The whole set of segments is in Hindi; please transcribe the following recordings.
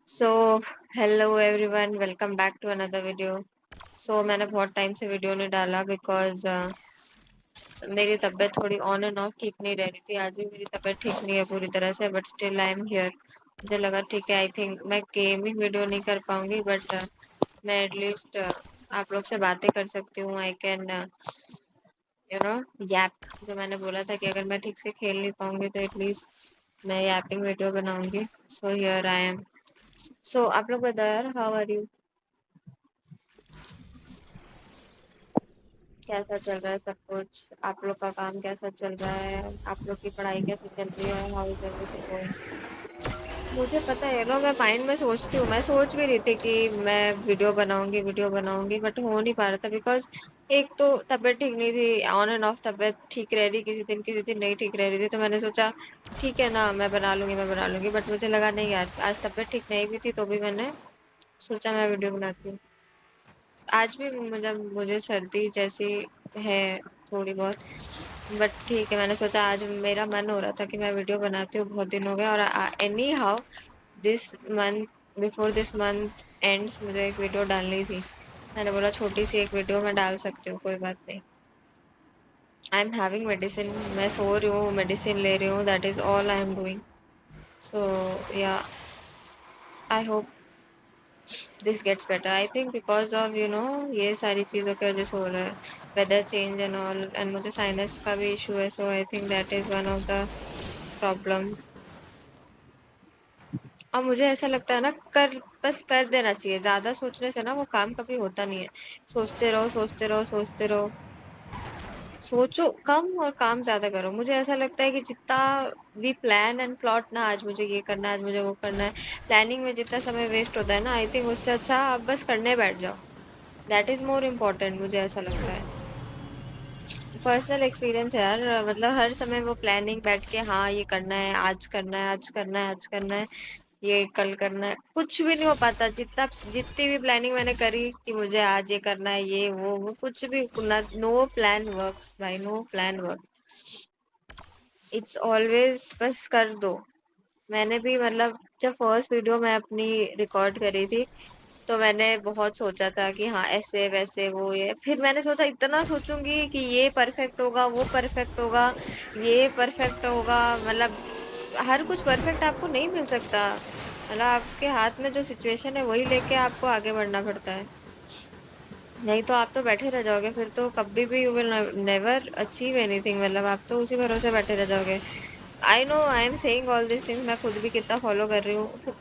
So hello everyone, welcome back to another video. मैंने बहुत टाइम से वीडियो नहीं डाला बिकॉज मेरी तबीयत थोड़ी ऑन एंड ऑफ ठीक नहीं रह रही थी। आज भी मेरी तबीयत ठीक नहीं है पूरी तरह से, but still I am here. मुझे लगा ठीक है, आई थिंक मैं गेमिंग वीडियो नहीं कर पाऊंगी, बट मैं एटलीस्ट आप लोग से बातें कर सकती हूँ। आई कैन यू नो यैप। जो मैंने बोला था कि अगर मैं ठीक से खेल नहीं पाऊंगी तो एटलीस्ट मैं यैपिंग वीडियो बनाऊंगी। So here I am. आप लोग बताओ यार, हाउ आर यू? कैसा चल रहा है सब कुछ? आप लोग का काम कैसा चल रहा है? आप लोग की पढ़ाई कैसी चल रही है? How is everything going? मुझे पता है ना, मैं माइंड में सोचती हूँ। मैं सोच भी रही थी कि मैं वीडियो बनाऊंगी, बट हो नहीं पा रहा था बिकॉज एक तो तबीयत ठीक नहीं थी। ऑन एंड ऑफ तबीयत ठीक रह रही, किसी दिन नहीं ठीक रह रही थी। तो मैंने सोचा ठीक है ना, मैं बना लूंगी। बट मुझे लगा नहीं यार, आज तबीयत ठीक नहीं भी थी तो भी मैंने सोचा मैं वीडियो बनाती हूँ। आज भी मुझे मुझे सर्दी जैसी है थोड़ी बहुत। बट ठीक है, मैंने सोचा आज मेरा मन हो रहा था कि मैं वीडियो बनाती हूँ, बहुत दिन हो गए। और any how this month, before this month ends, मुझे एक वीडियो डालनी थी। मैंने बोला छोटी सी एक वीडियो मैं डाल सकती हूँ, कोई बात नहीं। I am having medicine. मैं सो रही हूँ, मेडिसिन ले रही हूँ, that is all I am doing. So yeah, I hope this gets better. I think because of ये सारी चीज़ों की वजह से हो रहा है, weather change and all. And मुझे साइनस का भी इशू है, so I think that is one of the problem. और मुझे ऐसा लगता है ना, बस कर देना चाहिए। ज़्यादा सोचने से ना वो काम कभी होता नहीं है। सोचते रहो, सोचते रहो, सोचते रहो। सोचो कम और काम ज़्यादा करो। मुझे ऐसा लगता है कि जितना भी प्लान एंड प्लॉट ना, आज मुझे ये करना है, आज मुझे वो करना है, प्लानिंग में जितना समय वेस्ट होता है ना, आई थिंक उससे अच्छा आप बस करने बैठ जाओ। दैट इज मोर इम्पोर्टेंट, मुझे ऐसा लगता है। पर्सनल एक्सपीरियंस है यार। मतलब हर समय वो प्लानिंग बैठ के, हाँ ये करना है, आज करना है, आज करना है, आज करना है, ये कल करना है, कुछ भी नहीं हो पाता। जितनी भी प्लानिंग मैंने करी कि मुझे आज ये करना है, ये वो कुछ भी ना। नो प्लान वर्क्स भाई, no plan works. It's always बस कर दो। मैंने भी मतलब जब फर्स्ट वीडियो मैं अपनी रिकॉर्ड करी थी, तो मैंने बहुत सोचा था कि हाँ ऐसे वैसे वो ये। फिर मैंने सोचा इतना सोचूंगी कि ये परफेक्ट होगा, वो परफेक्ट होगा, ये परफेक्ट होगा। मतलब हर कुछ परफेक्ट आपको नहीं मिल सकता। मतलब आपके हाथ में जो सिचुएशन है वही लेके आपको आगे बढ़ना पड़ता है। नहीं तो आप तो बैठे रह जाओगे, फिर तो कभी भी you will never achieve anything. मतलब आप तो उसी भरोसे बैठे रह जाओगे। I know I am saying all this things, मैं खुद भी कितना फॉलो कर रही हूँ।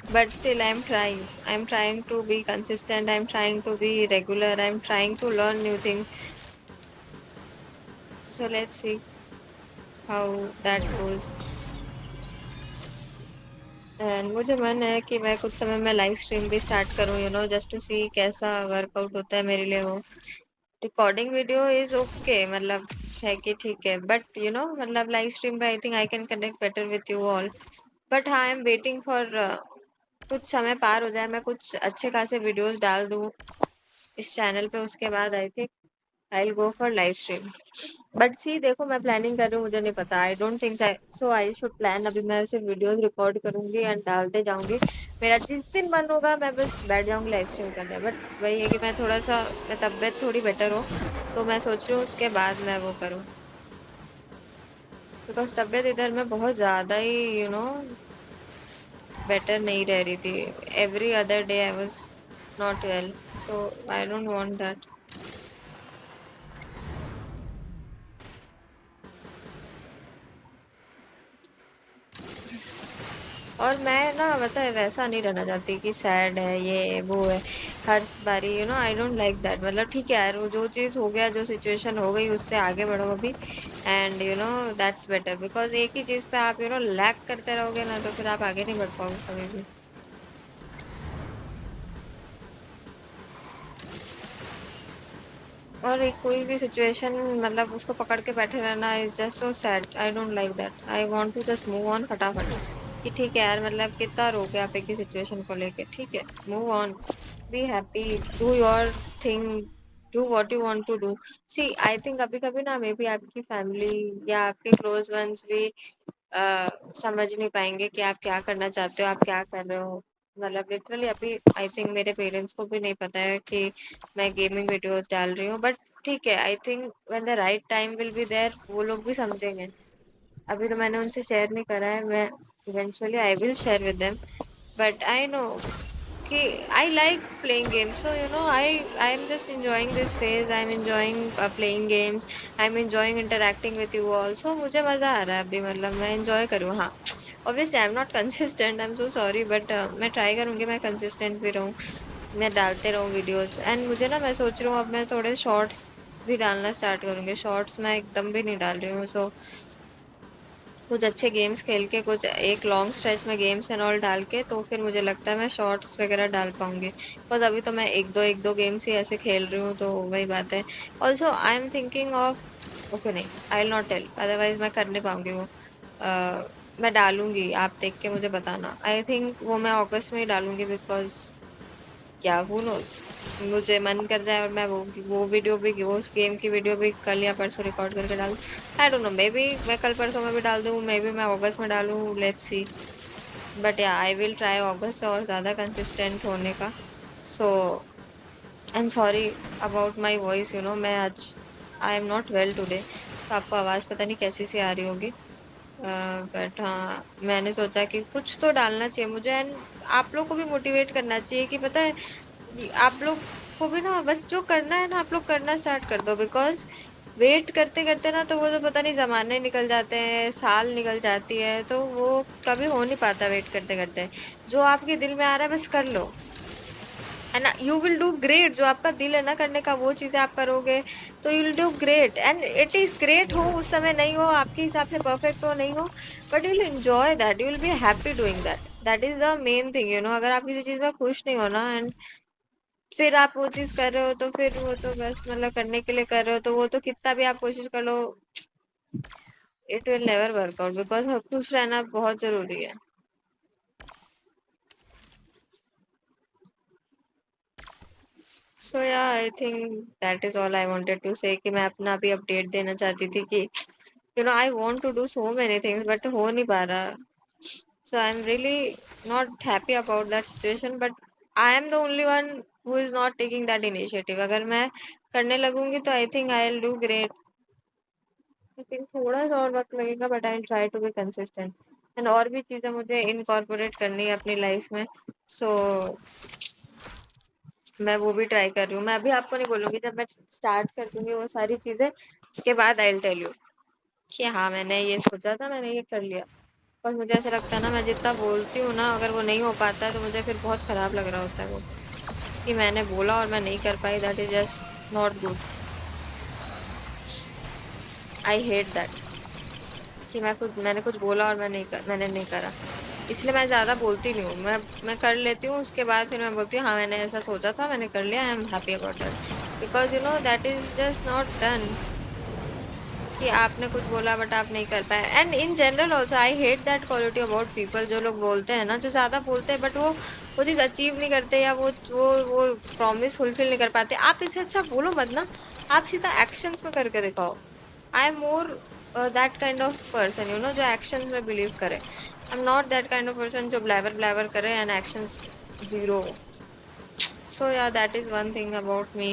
But still, I'm trying. I'm trying to be consistent. I'm trying to be regular. I'm trying to learn new things. So let's see how that goes. And मुझे मन है कि मैं कुछ समय में लाइव स्ट्रीम भी स्टार्ट करूँ, जस्ट टू सी कैसा वर्कआउट होता है मेरे लिए वो। रिकॉर्डिंग वीडियो इज ओके, मतलब है कि ठीक है, बट मतलब लाइव स्ट्रीम पे आई think I can connect better with you all. But हाँ, आई एम वेटिंग फॉर कुछ समय पार हो जाए, मैं कुछ अच्छे खासे वीडियोस डाल दूँ इस चैनल पे, उसके बाद I think I will go for live stream. But see देखो, मैं प्लानिंग कर रही हूँ, मुझे नहीं पता। I don't think so I should plan. अभी मैं सिर्फ वीडियोस रिकॉर्ड करूंगी एंड डालते जाऊंगी। मेरा जिस दिन मन होगा मैं बस बैठ जाऊंगी लाइव स्ट्रीम करने। बट वही है कि मैं थोड़ा सा, मैं तबीयत थोड़ी बेटर हो तो मैं सोच रही हूँ उसके बाद मैं वो करूँ। बिकॉज तबीयत इधर में बहुत ज़्यादा ही बेटर नहीं रह रही थी। Every other day I was not well. So I don't want that. और मैं ना पता है वैसा नहीं रहना चाहती कि सैड है, ये वो है हर बारी। आई डोंट लाइक दैट। मतलब ठीक है यार, वो जो चीज़ हो गया, जो सिचुएशन हो गई, उससे आगे बढ़ो अभी। And that's better. बिकॉज एक ही चीज़ पे आप लैक करते रहोगे ना, तो फिर आप आगे नहीं बढ़ पाओगे कभी भी। और एक कोई भी सिचुएशन, मतलब उसको पकड़ के बैठे रहना is just so sad. I don't like that. I want to just move on फटाफट। कि ठीक है यार, मतलब कितना रोके आप एक ही सिचुएशन को लेके। ठीक है, move on, be happy, do your thing, do what you want to do. See I think कभी कभी ना, मे बी आपकी फैमिली या आपके क्लोज वंस भी समझ नहीं पाएंगे कि आप क्या करना चाहते हो, आप क्या कर रहे हो। मतलब लिटरली अभी आई थिंक मेरे पेरेंट्स को भी नहीं पता है कि मैं गेमिंग वीडियोस डाल रही हूँ, बट ठीक है, I think when the right time will be there वो लोग भी समझेंगे। अभी तो मैंने उनसे शेयर नहीं करा है, मैं eventually I will share with them, but I know कि I like playing games. So you know, I am just enjoying this phase. I'm enjoying playing games. I'm enjoying interacting with you all. So मुझे मजा आ रहा है अभी, मतलब मैं enjoy करूँ। हाँ, obviously I'm not consistent. I'm so sorry, but मैं try करूँगी मैं consistent भी रहूँ, मैं डालते रहूँ videos। and मुझे ना, मैं सोच रही हूँ अब मैं थोड़े shorts भी डालना start करूँगी। shorts मैं एकदम भी नहीं डाल रही हूँ, so कुछ अच्छे गेम्स खेल के, कुछ एक लॉन्ग स्ट्रेच में गेम्स एंड ऑल डाल के, तो फिर मुझे लगता है मैं शॉर्ट्स वगैरह डाल पाऊंगी। बस अभी तो मैं एक दो गेम्स ही ऐसे खेल रही हूँ, तो वही बात है। Also I am thinking of, okay नहीं, I will not tell, otherwise मैं कर नहीं पाऊंगी वो। मैं डालूंगी, आप देख के मुझे बताना। आई थिंक वो मैं अगस्त में ही डालूंगी, बिकॉज क्या हु नोस, मुझे मन कर जाए और मैं वो वीडियो भी, वो उस गेम की वीडियो भी कल या परसों रिकॉर्ड करके डाल, I don't know, may be मैं कल परसों में भी डाल दूँ, मे बी मैं अगस्त में डालूँ, लेट्स सी। बट या आई विल ट्राई अगस्त से और ज्यादा कंसिस्टेंट होने का। So and sorry about my voice, you know, मैं आज I am not well today, तो आपको आवाज़ पता नहीं कैसी सी आ रही होगी। बट हाँ, मैंने सोचा कि कुछ तो डालना चाहिए मुझे, एंड आप लोग को भी मोटिवेट करना चाहिए कि पता है, आप लोग को भी ना, बस जो करना है ना, आप लोग करना स्टार्ट कर दो। बिकॉज वेट करते करते ना, तो वो तो पता नहीं जमाने निकल जाते हैं, साल निकल जाती है, तो वो कभी हो नहीं पाता वेट करते करते। जो आपके दिल में आ रहा है बस कर लो, है ना, यू विल डू ग्रेट। जो आपका दिल है ना करने का, वो चीजें आप करोगे तो you will do great, and it is great. हो उस समय नहीं हो, आपके हिसाब से परफेक्ट हो नहीं हो, but you will enjoy that, you will be happy doing that. That is the main thing, you know. अगर आप किसी चीज में खुश नहीं हो ना, एंड फिर आप वो चीज कर रहे हो, तो फिर वो तो बस मतलब करने के लिए कर रहे हो, तो वो तो कितना भी आप कोशिश कर लो, it will never work out, because खुश रहना बहुत जरूरी है। So yeah I think that is all I wanted to say, कि मैं अपना भी अपडेट देना चाहती थी कि you know, I want to do so many things, but हो नहीं पा रहा। So I am really not happy about that situation, but I am the only one who is not taking that initiative. अगर मैं करने लगूंगी तो I think I will do great. I think थोड़ा सा और वक्त लगेगा, but I try to be consistent, and और भी चीजें मुझे इनकॉर्पोरेट करनी है अपनी लाइफ में। सो मैं वो भी ट्राई कर रही हूँ। मैं अभी आपको नहीं बोलूंगी, जब मैं स्टार्ट कर दूंगी वो सारी चीजें, उसके बाद आई विल टेल यू कि हाँ, मैंने ये सोचा था, मैंने ये कर लिया। पर मुझे ऐसा लगता है ना, मैं जितना बोलती हूँ ना, अगर वो नहीं हो पाता है तो मुझे फिर बहुत खराब लग रहा होता है वो, कि मैंने बोला और मैं नहीं कर पाई। That is just not good. I hate that, कि मैंने कुछ बोला और मैंने नहीं करा। इसलिए मैं ज्यादा बोलती नहीं हूँ। मैं कर लेती हूँ, उसके बाद फिर मैं बोलती हूँ हाँ, मैंने ऐसा सोचा था, मैंने कर लिया, I am happy about that, because you know that is just not done, कि आपने कुछ बोला बट आप नहीं कर पाए। And in general also I hate that quality about people, जो लोग बोलते हैं ना, जो ज्यादा बोलते हैं बट वो चीज अचीव नहीं करते, या वो प्रॉमिस फुलफिल नहीं कर पाते। आप इससे अच्छा बोलो मत ना, आप सीधा एक्शंस में करके दिखाओ। I am more that kind of person, you know, जो एक्शंस में बिलीव करे। I am not that kind of person जो ब्लैबर ब्लैबर करे एंड एक्शंस जीरो। सो या that is one thing about me,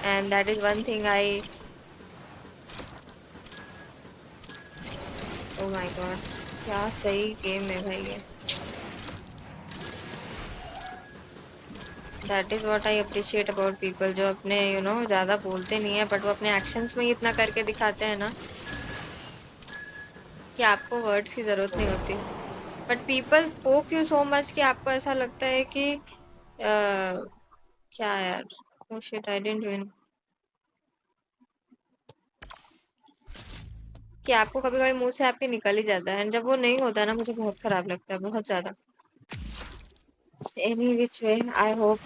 and that is one thing I, oh my God, क्या सही गेम है भाई ये। That is what I appreciate about people, जो अपने यू नो ज्यादा बोलते नहीं है, बट वो अपने एक्शंस में ही इतना करके दिखाते हैं ना, कि आपको वर्ड्स की जरूरत नहीं होती। बट पीपल पोक यू सो मच कि आपको ऐसा लगता है कि क्या यार, oh shit, I didn't win, कि आपको कभी कभी मुंह से आपके निकल ही जाता है, एंड जब वो नहीं होता ना, मुझे बहुत खराब लगता है, बहुत ज्यादा। Any which way, I hope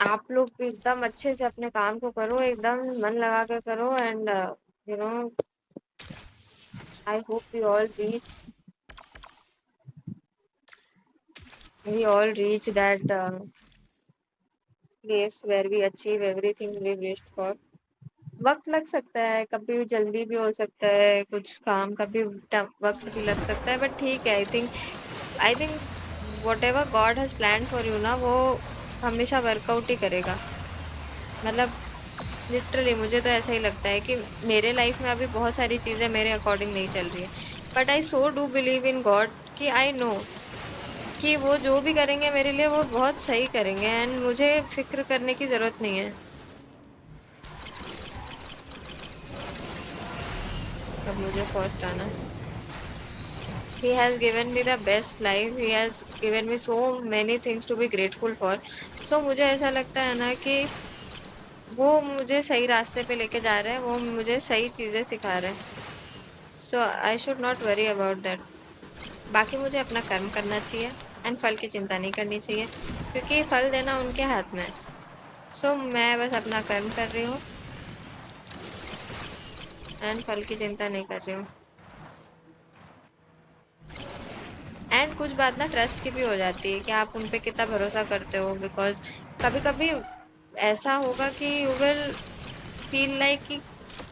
आप लोग भी एकदम अच्छे से अपने काम को करो, एकदम मन लगा के करो, and you know, I hope we all reach that place where we achieve everything we wished for. वक्त लग सकता है, कभी जल्दी भी हो सकता है, कुछ काम का भी वक्त भी लग सकता है, बट ठीक है। I think whatever God has planned for you ना, वो हमेशा वर्कआउट ही करेगा। मतलब लिटरली मुझे तो ऐसा ही लगता है कि मेरे लाइफ में अभी बहुत सारी चीजें मेरे अकॉर्डिंग नहीं चल रही है, but I so do believe in God कि आई नो कि वो जो भी करेंगे मेरे लिए वो बहुत सही करेंगे, एंड मुझे फिक्र करने की जरूरत नहीं है। अब मुझे फर्स्ट आना। He has given me the best life. He has given me so many things to be grateful for. So मुझे ऐसा लगता है ना कि वो मुझे सही रास्ते पे लेके जा रहे हैं, वो मुझे सही चीजें सिखा रहे हैं। So I should not worry about that. बाकी मुझे अपना कर्म करना चाहिए एंड फल की चिंता नहीं करनी चाहिए, क्योंकि फल देना उनके हाथ में है। सो मैं बस अपना कर्म कर रही हूँ एंड फल की चिंता नहीं कर रही हूँ। एंड कुछ बात ना ट्रस्ट की भी हो जाती है कि आप उन पे कितना भरोसा करते हो, बिकॉज कभी कभी ऐसा होगा कि यू विल फील लाइक कि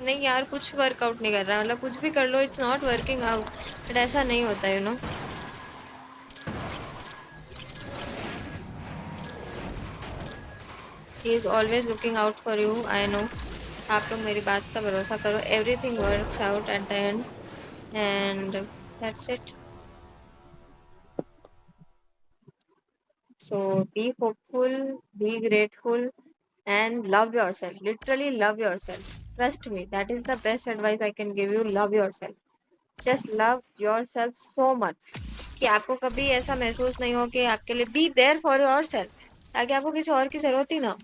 नहीं यार कुछ वर्कआउट नहीं कर रहा, मतलब कुछ भी कर लो it's not working out, but ऐसा नहीं होता you know. He is always looking out for you, I know. आप लोग मेरी बात का भरोसा करो, everything works out at the end, and that's it. So be hopeful, be grateful, and love yourself. Literally love yourself. Trust me, that is the best advice I can give you. Love yourself. Just love yourself so much कि आपको कभी ऐसा महसूस नहीं हो कि आपके लिए be there for yourself, ताकि आपको किसी और की जरूरत ही ना हो।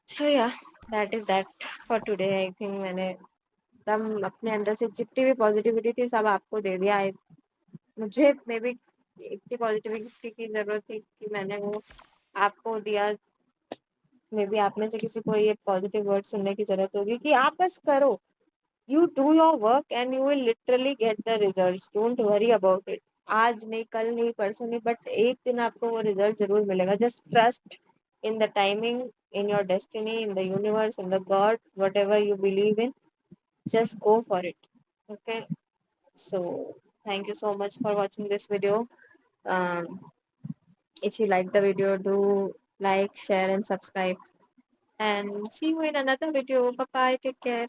So yeah, that is that for today. I think मैंने एकदम अपने अंदर से जितनी भी पॉजिटिविटी थी सब आपको दे दिया। मुझे मे बी इतनी पॉजिटिविटी की जरूरत थी कि मैंने वो आपको दिया। मे बी आप में से किसी को ये पॉजिटिव वर्ड सुनने की जरूरत होगी कि आप बस करो, you do your work and you will literally get the results, don't worry about it. आज नहीं, कल नहीं, परसों नहीं, बट एक दिन आपको वो रिजल्ट जरूर मिलेगा। Just trust in the timing, in your destiny, in the universe, in the God, what ever you believe in, just go for it. Okay, so thank you so much for watching this video. um, if you like the video, do like, share and subscribe, and see you in another video. Bye bye, take care.